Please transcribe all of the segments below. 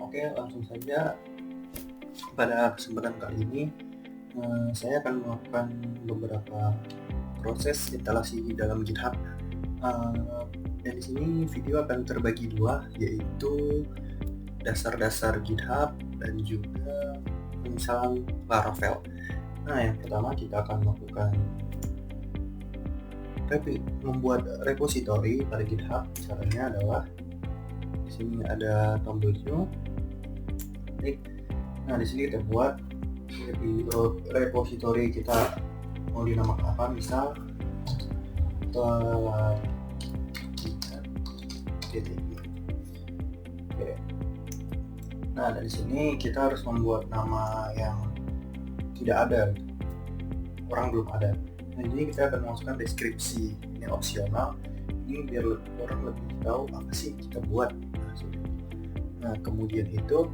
Oke, langsung saja. Pada kesempatan kali ini saya akan melakukan beberapa proses instalasi di dalam GitHub. Dan di sini video akan terbagi dua, yaitu dasar-dasar GitHub dan juga penyesalan Laravel. Nah, yang pertama kita akan melakukan membuat repository pada GitHub. Caranya adalah di sini ada tombol new. Nah, di sini kita buat repository kita mau dinamakan apa, misal TTI. Oke. Nah, dari sini kita harus membuat nama yang tidak ada, orang belum ada. Nah, jadi kita akan masukkan deskripsi, ini opsional, ini biar orang lebih tahu apa sih kita buat. Nah, kemudian itu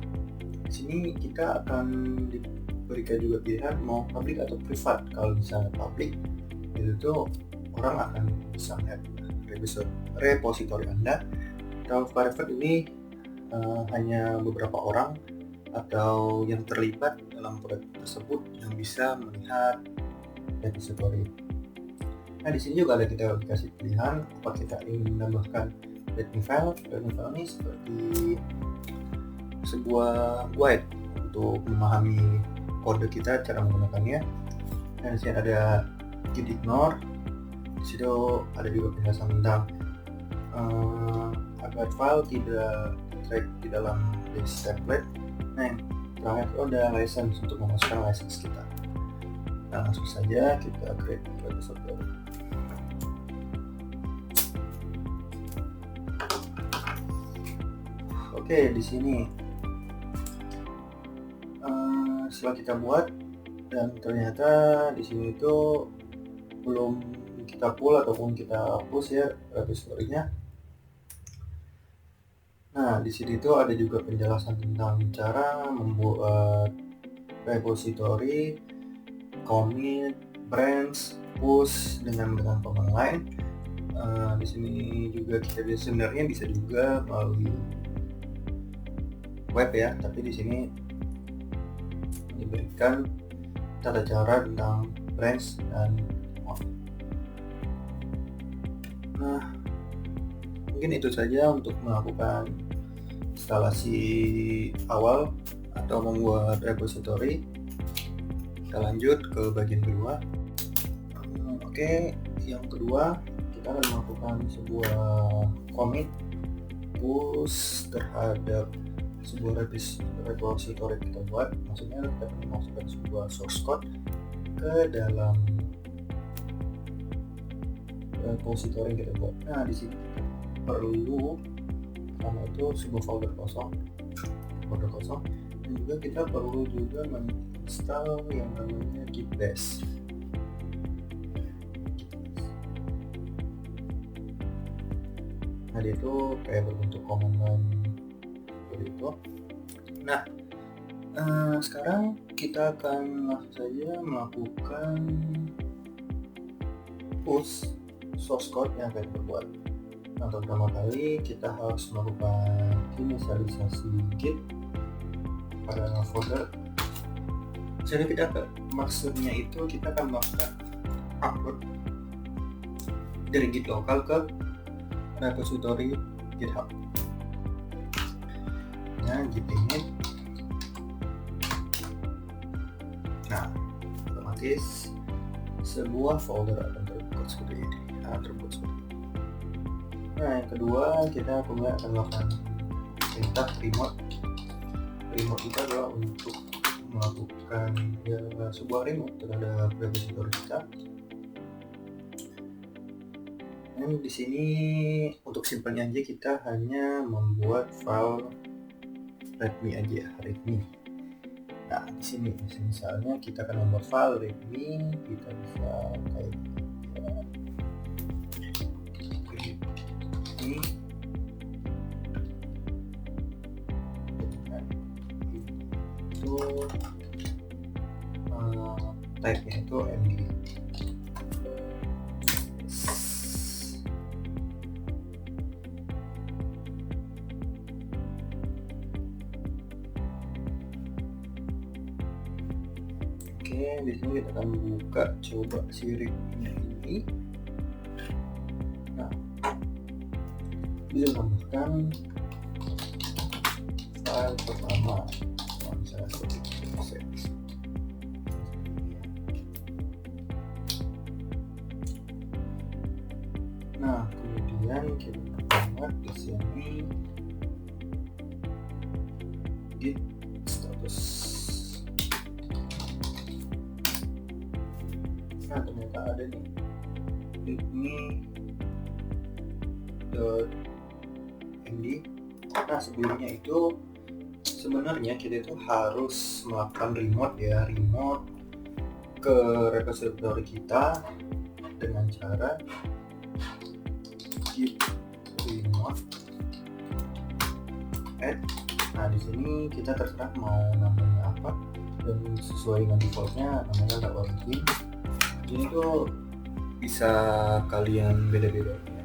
di sini kita akan diberikan juga pilihan mau public atau privat. Kalau misalnya public, itu tuh orang akan bisa melihat repository Anda. Kalau private ini hanya beberapa orang atau yang terlibat dalam proyek tersebut yang bisa melihat repository. Nah, di sini juga ada kita dikasih pilihan apa kita ingin menambahkan readme file. Readme file ini seperti sebuah guide untuk memahami kode kita, cara menggunakannya. Dan di sini ada git ignore. Di situ ada juga penjelasan tentang agar file tidak track di dalam base template. Nah, yang terakhir itu ada license untuk memasukkan license kita. Nah, langsung saja kita create episode baru. Oke, di sini setelah kita buat dan ternyata di sini itu belum kita pull ataupun kita hapus ya repository-nya. Nah, di sini itu ada juga penjelasan tentang cara membuat repository, commit, branch, push dengan command line. Di sini juga kita sebenarnya bisa juga melalui web ya, tapi di sini diberikan tata cara tentang branch dan commit. Nah, mungkin itu saja untuk melakukan instalasi awal atau membuat repository. Kita lanjut ke bagian kedua. Oke, yang kedua kita akan melakukan sebuah commit push terhadap sebuah repository kita buat. Maksudnya kita akan memasukkan sebuah source code ke dalam repository yang kita buat. Nah, di sini kita perlu pertama itu sebuah folder kosong, dan juga kita perlu juga menginstal yang namanya git bash. Nah, dia itu kayak berbentuk command line seperti itu. Nah, sekarang kita akan langsung saja melakukan push source code yang akan kita buat. Nah, pertama kali kita harus melakukan inisialisasi git pada folder. Jadi maksudnya itu kita akan melakukan upload dari git lokal ke repository GitHub. Nah, git init. Nah, otomatis sebuah folder akan terbuat seperti ini. Nah, yang kedua kita kemudian akan melakukan perintah remote. Remote itu adalah untuk melakukan sebuah remote terhadap repository kita. Dan di sini untuk simpelnya aja kita hanya membuat file readme aja, readme. Nah, di sini misalnya kita akan membuat file readme, kita bisa kayak ini itu type-nya itu md. Oke, di sini kita akan buka coba si ritmenya ini. Nah, bisa tambahkan file pertama, misalnya seperti itu. Nah, kemudian kita buat di sini git status. Nah, ternyata ada nih readme.md. Nah, sebelumnya itu sebenarnya kita itu harus melakukan remote ke repository kita dengan cara git remote add. Nah, di sini kita terserah mau namanya apa, dan sesuai dengan defaultnya namanya origin. Ini tuh bisa kalian beda-beda ya.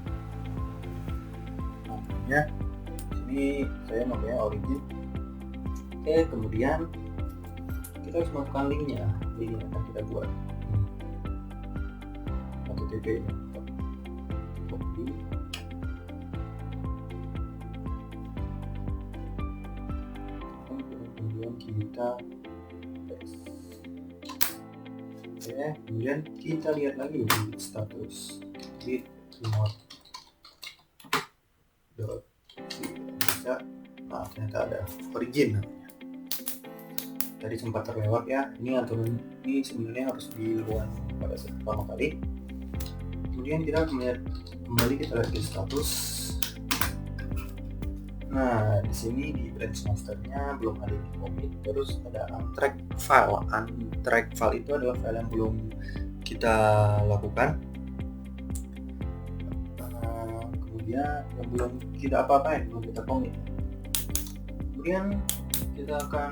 Namanya ini saya namanya origin. Oke, kemudian kita harus masukkan linknya yang akan kita buat. HTTP ini copy, kemudian kita paste. Oke, kemudian kita lihat lagi di status git remote bisa. Nah, ternyata ada origin namanya. Tadi sempat terlewat ya. Ini aturan ini sebenarnya harus dilakukan pada saat pertama kali. Kemudian kita kembali kita lihat di status. Nah, di sini di branch masternya belum ada di commit, terus ada untracked file. Untracked file itu adalah file yang belum kita lakukan. Kemudian yang belum kita apa-apain, belum kita commit. Kemudian kita akan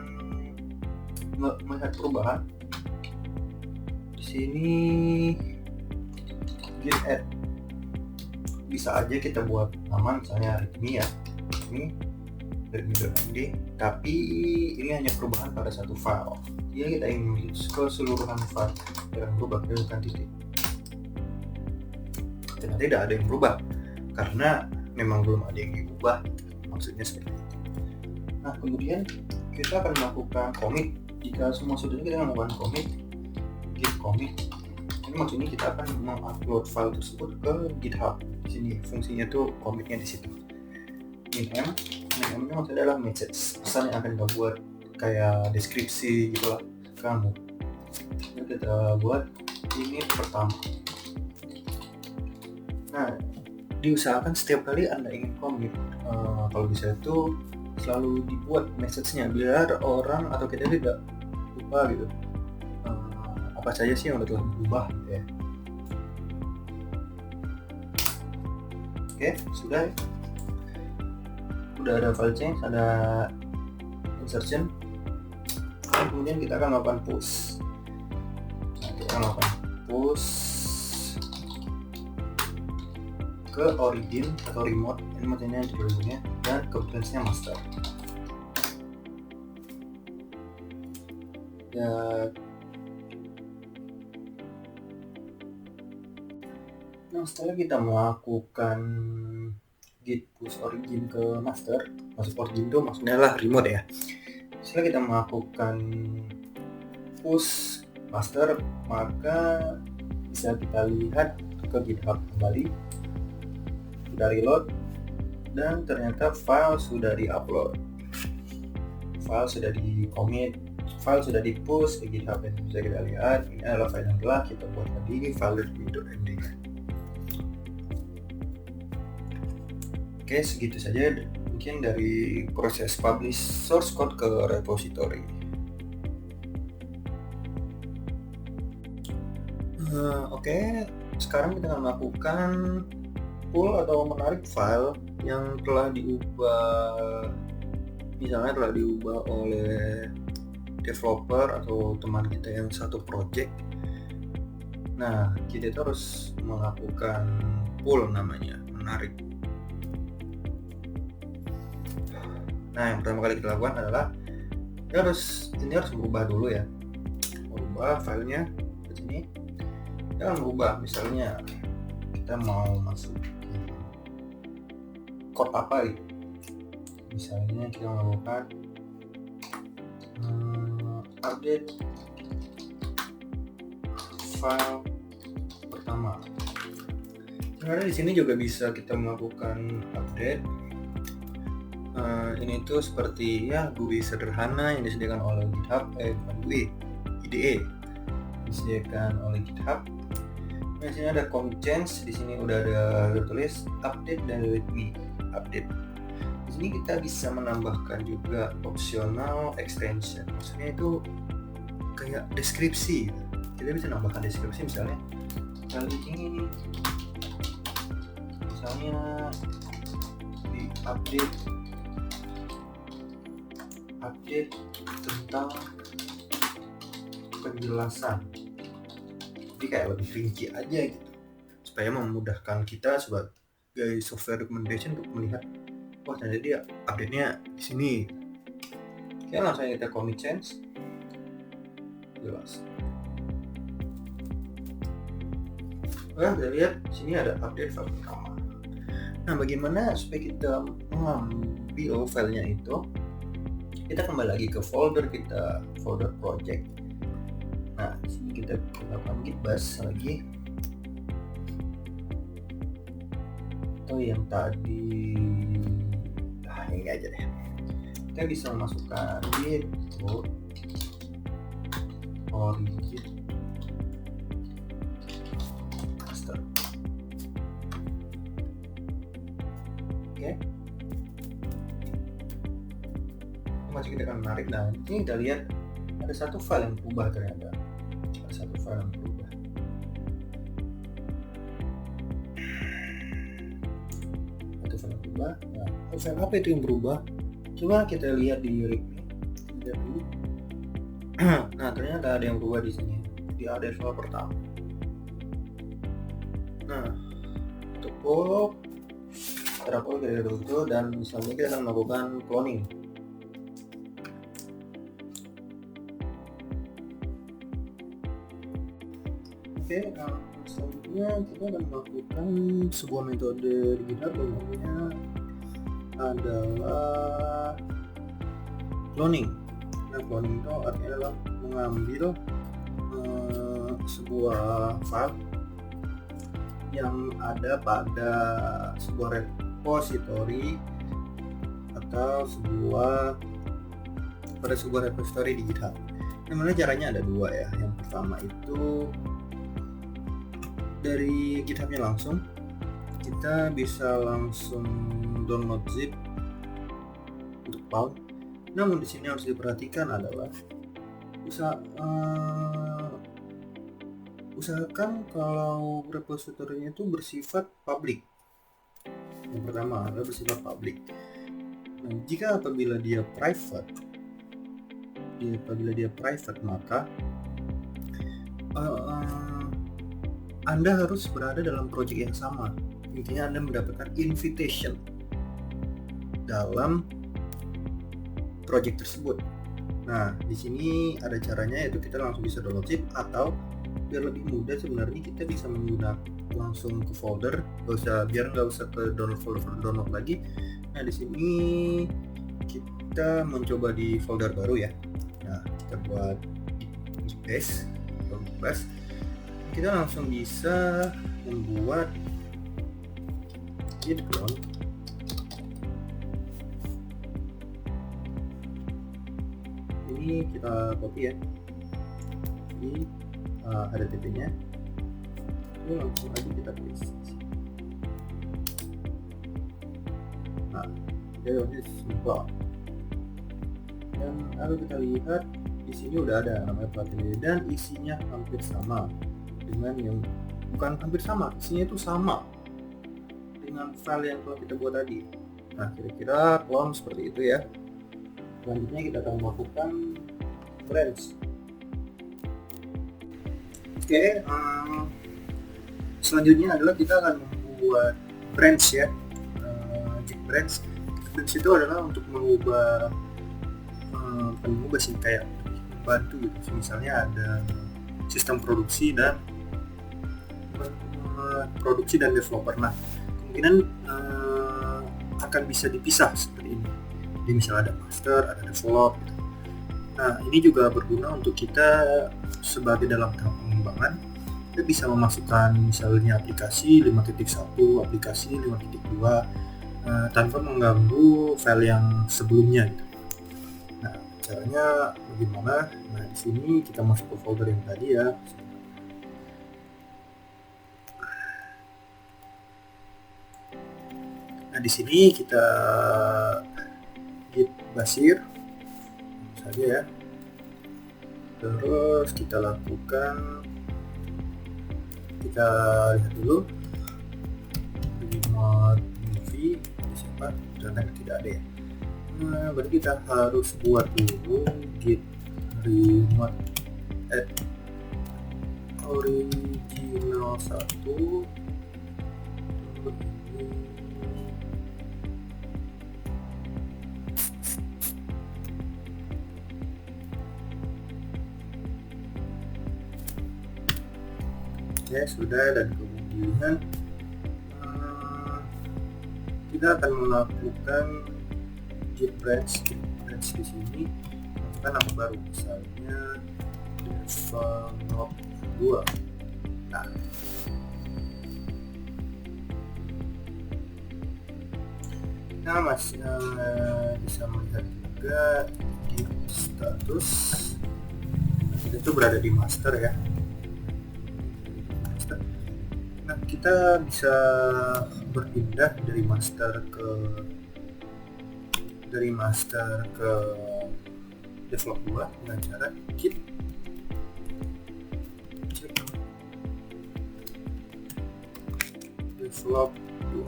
melihat perubahan. Di sini git add. Bisa aja kita buat nama misalnya readme ya. Ini readme.md, tapi ini hanya perubahan pada satu file. Jadi kita ingin keseluruhan file yang berubah dengan titik. Ternyata tidak ada yang berubah karena memang belum ada yang diubah, maksudnya seperti itu. Nah, kemudian kita akan melakukan commit. Jika semua sudah, kita melakukan commit, git commit. Ini maksudnya kita akan mengupload file tersebut ke GitHub. Di sini fungsinya tuh commitnya di situ. min nya maksudnya adalah message, pesan yang akan kita buat kayak deskripsi gitulah kamu. Jadi kita buat ini pertama. Nah, diusahakan setiap kali Anda ingin commit, kalau bisa itu selalu dibuat message-nya biar orang atau kita tidak lupa gitu, apa saja sih yang telah berubah gitu ya. Oke, sudah ada file change, ada insertion, kemudian kita akan melakukan push. Nah, kita akan melakukan push ke origin atau remote, ini maksudnya judulnya, dan ke branch-nya master. Ya, nah setelah kita melakukan git push origin ke master, masuk origin itu maksudnya lah remote ya. Setelah kita melakukan push master, maka bisa kita lihat ke GitHub kembali, kita reload, dan ternyata file sudah di-upload, file sudah di-commit, file sudah di-push ke GitHub. Dan bisa kita lihat ini adalah file yang telah kita buat tadi, file readme.md. Oke, segitu saja mungkin dari proses publish source code ke repository. Oke, sekarang kita akan melakukan pull atau menarik file yang telah diubah, misalnya telah diubah oleh developer atau teman kita yang satu project. Nah, kita itu harus melakukan pull, namanya menarik. Nah, yang pertama kali kita lakukan adalah ini harus berubah dulu ya. merubah filenya ke sini. Kita akan merubah, misalnya kita mau masuk code apa gitu. Misalnya kita melakukan update file pertama. Karena di sini juga bisa kita melakukan update. Ini tuh seperti ya GUI sederhana yang disediakan oleh GitHub, bukan GUI, IDE disediakan oleh GitHub. Di sini ada commit change, di sini udah ada tertulis update dan let me update. Di sini kita bisa menambahkan juga optional extension. Maksudnya itu kayak deskripsi. Kita bisa nambahkan deskripsi, misalnya kali ini misalnya di update tentang penjelasan. Jadi kayak lebih rinci aja gitu, supaya memudahkan kita sebagai software recommendation untuk melihat, wah ternyata dia update-nya di sini. Oke, langsung kita commit change. Jelas. Nah, kita lihat sini ada update file pertama. Nah, bagaimana supaya kita mengambil filenya itu? Kita kembali lagi ke folder kita, folder project. Nah, di sini kita lakukan git bash lagi. Atau yang tadi, ini aja deh. Kita bisa memasukkan git origin master. Oke. Masih kita akan menarik. Nah, ini kita lihat ada satu file yang berubah ternyata. Ada satu file yang berubah. Satu file yang berubah. Nah, file apa itu yang berubah? Coba kita lihat di readme. Lihat dulu. Nah, ternyata ada yang berubah di sini. Di update file pertama. Nah, untuk follow terapol kita dulu dan misalnya kita akan melakukan cloning. Oke, selanjutnya kita akan melakukan sebuah metode di GitHub yang namanya adalah cloning. Nah, cloning itu artinya adalah mengambil sebuah file yang ada pada sebuah repository atau sebuah repository di GitHub. Yang mana caranya ada dua ya. Yang pertama itu dari GitHub-nya langsung, kita bisa langsung download zip untuk cloud. Namun di sini harus diperhatikan adalah usahakan kalau repositorinya itu bersifat public. Yang pertama adalah bersifat public. Nah, apabila dia private, maka Anda harus berada dalam project yang sama. Intinya Anda mendapatkan invitation dalam project tersebut. Nah, di sini ada caranya, yaitu kita langsung bisa download zip, atau biar lebih mudah sebenarnya kita bisa menggunakan langsung ke folder, biar nggak usah ke download lagi. Nah, di sini kita mencoba di folder baru ya. Nah, kita buat git bash. Kita langsung bisa membuat git clone. Ini kita copy ya. Ini ada titiknya. Ini langsung aja kita paste. Nah, jadi simple. Dan lalu kita lihat di sini udah ada namanya plugin dan isinya hampir sama dengan yang isinya itu sama dengan file yang telah kita buat tadi. Nah, kira-kira clone seperti itu ya. Selanjutnya kita akan melakukan branch. Oke, selanjutnya adalah kita akan membuat branch ya. Git branch itu adalah untuk mengubah sih kayak bantu gitu. Misalnya ada sistem produksi dan developer. Nah, kemungkinan akan bisa dipisah seperti ini. Jadi misalnya ada master, ada develop gitu. Nah, ini juga berguna untuk kita sebagai dalam tahap pengembangan. Kita bisa memasukkan misalnya aplikasi 5.1, aplikasi 5.2 tanpa mengganggu file yang sebelumnya gitu. Nah, caranya bagaimana? Nah, di sini kita masuk ke folder yang tadi ya. Nah, di sini kita git basir saja ya. Terus kita lakukan, kita lihat dulu remote movie siapa, ternyata tidak ada ya. Nah, berarti kita harus buat dulu git remote add original 1. Oke, sudah, dan kemudian kita akan melakukan git branch di sini, masukkan nama baru, misalnya develop 2. Nah, kita masih bisa melihat juga git status. Nah, itu berada di master ya. Nah, kita bisa berpindah dari master ke develop 2 dengan cara git develop 2.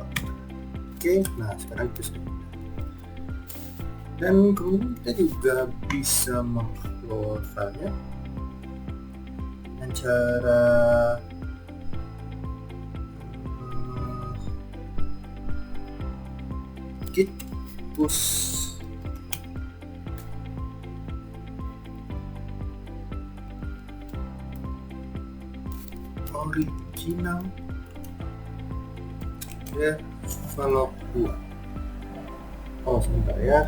Oke, nah sekarang itu sudah. Dan kemudian kita juga bisa mengupload filenya dengan cara git push original develop 2. Oh, sebentar ya.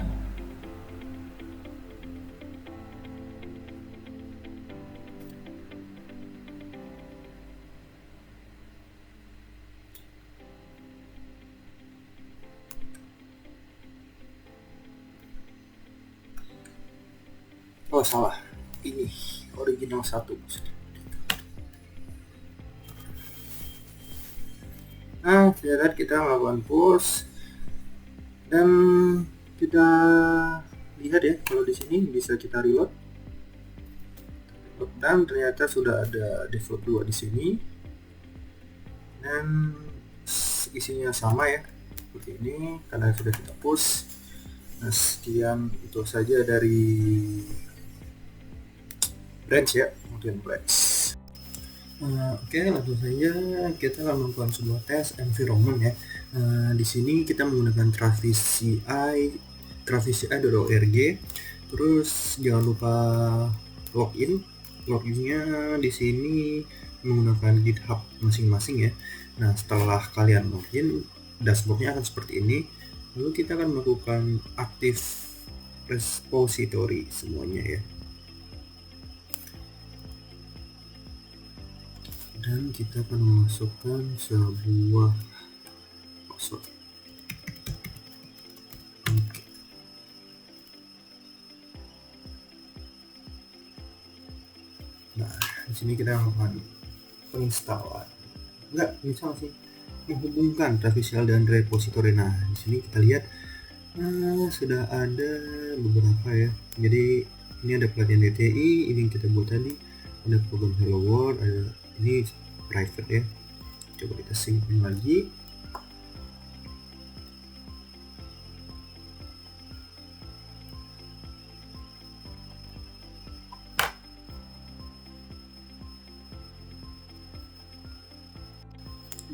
Oh, salah, ini original 1. Nah, kita melakukan push dan kita lihat ya, kalau di sini bisa kita reload dan ternyata sudah ada develop 2 di sini dan isinya sama ya seperti ini karena sudah kita push. Nah, sekian itu saja dari branch ya, kemudian branch. Oke, langsung saja kita akan melakukan sebuah tes environment ya. Di sini kita menggunakan travis.ci.org. Terus jangan lupa loginnya di sini menggunakan GitHub masing-masing ya. Nah, setelah kalian login, dashboardnya akan seperti ini. Lalu kita akan melakukan active repository semuanya ya. Dan kita akan memasukkan sebuah password. Oke. Nah, di sini kita akan penginstalan. Misal sih menghubungkan Travis.CL dan repository. Nah, di sini kita lihat sudah ada beberapa ya. Jadi ini ada pelatihan DTI, ini yang kita buat tadi, ada program Hello World, ada ini private ya. Coba kita sync lagi.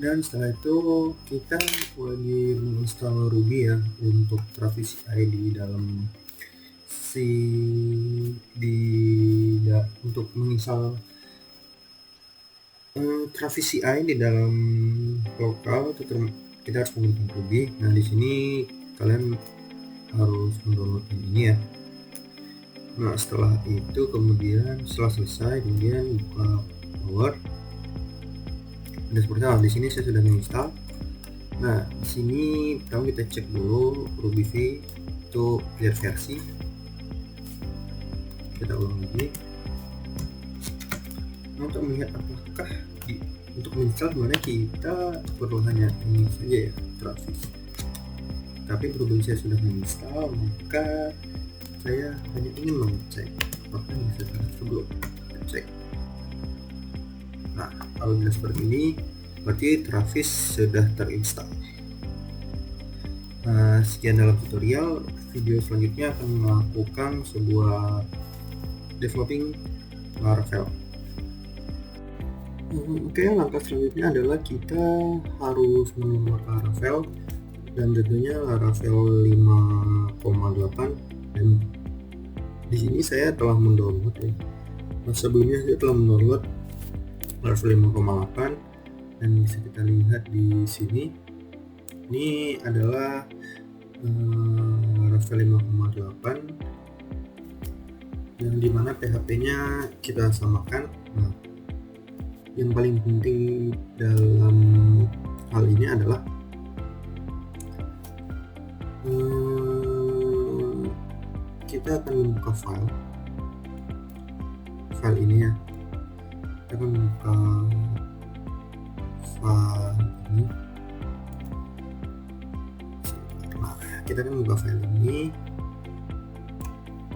Dan setelah itu kita wajib menginstal Ruby ya untuk Travis CI di dalam di untuk menginstal Travis CI di dalam lokal itu kita harus menggunakan Ruby. Nah di sini kalian harus mendownload ini ya. Nah setelah itu setelah selesai kemudian buka power. Dan seperti apa di sini saya sudah menginstal. Nah di sini pertama kita cek dulu Ruby V itu clear versi. Kita ulang lagi. Nah, untuk melihat apakah untuk menginstal sebenarnya kita perlu hanya ini saja ya, Travis. Tapi berhubung saya sudah menginstal, maka saya hanya ingin mengecek apakah bisa tersebut. Cek. Nah, apabila seperti ini, berarti Travis sudah terinstall. Nah, sekian dalam tutorial. Video selanjutnya akan melakukan sebuah developing Laravel. Oke, langkah selanjutnya adalah kita harus mendownload Laravel dan tentunya Laravel 5,8 dan di sini saya telah mendownload ya. Nah, sebelumnya saya telah mendownload Laravel 5,8 dan bisa kita lihat di sini. Ini adalah Laravel 5,8 yang dimana PHP-nya kita samakan. Nah, yang paling penting dalam hal ini adalah kita akan membuka file ini ya. Kita akan membuka file ini. Nah, kita akan membuka file ini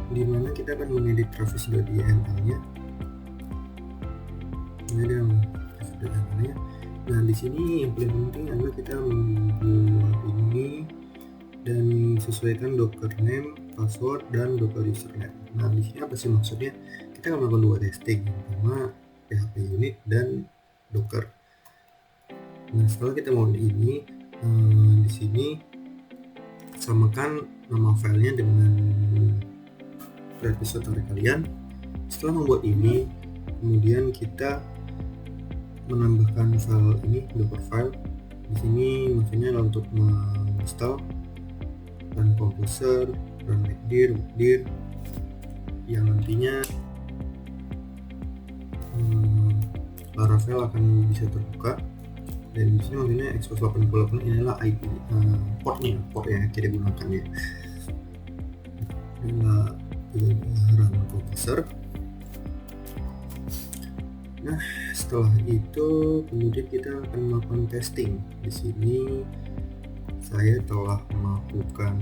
dimana kita akan mengedit travis.yml-nya. Nah di sini yang paling penting adalah kita membuat ini dan sesuaikan docker name, password, dan docker username. Nah di sini apa sih maksudnya? Kita akan melakukan 2 testing, yang pertama PHP unit dan docker. Nah setelah kita mau ini di sini samakan nama filenya dengan repository kalian. Setelah membuat ini, kemudian kita menambahkan file ini, docker file. Di sini maksudnya untuk menginstal run composer, run mkdir yang nantinya Laravel akan bisa terbuka. Dan di sini maksudnya Expose 88 inilah IP port yang kita gunakan ya. Inilah run composer. Nah, setelah itu kemudian kita akan melakukan testing. Di sini saya telah melakukan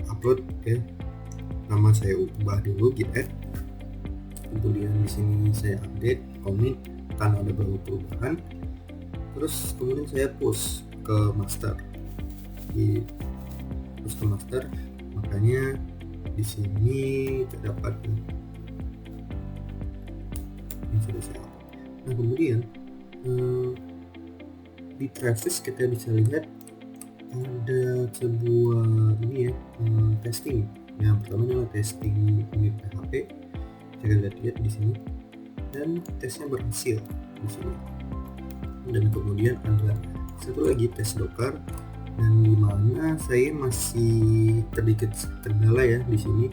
upload ya. Nama saya ubah dulu git add. Kemudian di sini saya update, commit karena ada beberapa perubahan. Terus kemudian saya push ke master. Makanya di sini terdapat sudah saya. Nah kemudian di Travis kita bisa lihat ada sebuah ini ya testing. Yang pertama adalah testing unit PHP. Kita lihat di sini dan tesnya berhasil di sini. Dan kemudian ada satu lagi tes docker dan dimana saya masih sedikit kendala ya di sini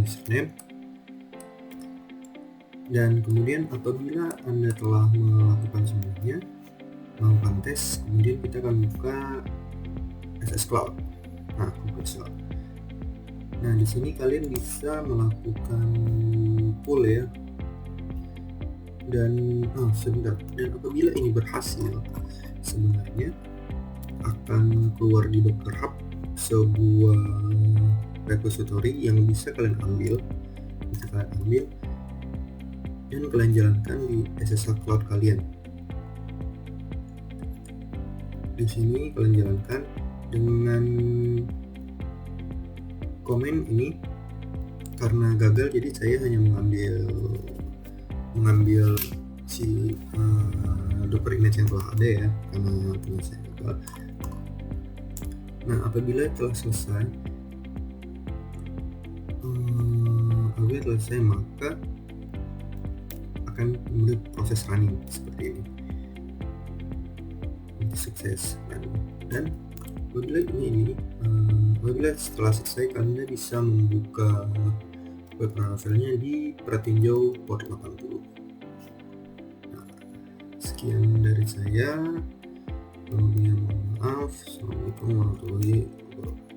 username. Dan kemudian apabila Anda telah melakukan semuanya, melakukan tes, kemudian kita akan buka SS Cloud. Nah, Cloud. Nah, di sini kalian bisa melakukan pull ya. Dan sebentar. Dan apabila ini berhasil, sebenarnya akan keluar di Docker Hub sebuah repository yang bisa kalian ambil dan kalian jalankan di SSH Cloud kalian. Di sini kalian jalankan dengan komen ini. Karena gagal, jadi saya hanya mengambil si Docker image yang telah ada ya, karena punya saya gagal. Nah, apabila telah selesai, apabila selesai maka akan mulai proses running seperti ini, sukses dan apabila setelah selesai kalian bisa membuka web novelnya di pratinjau port 80. Nah, sekian dari saya. Mohon maaf. Assalamualaikum warahmatullahi wabarakatuh.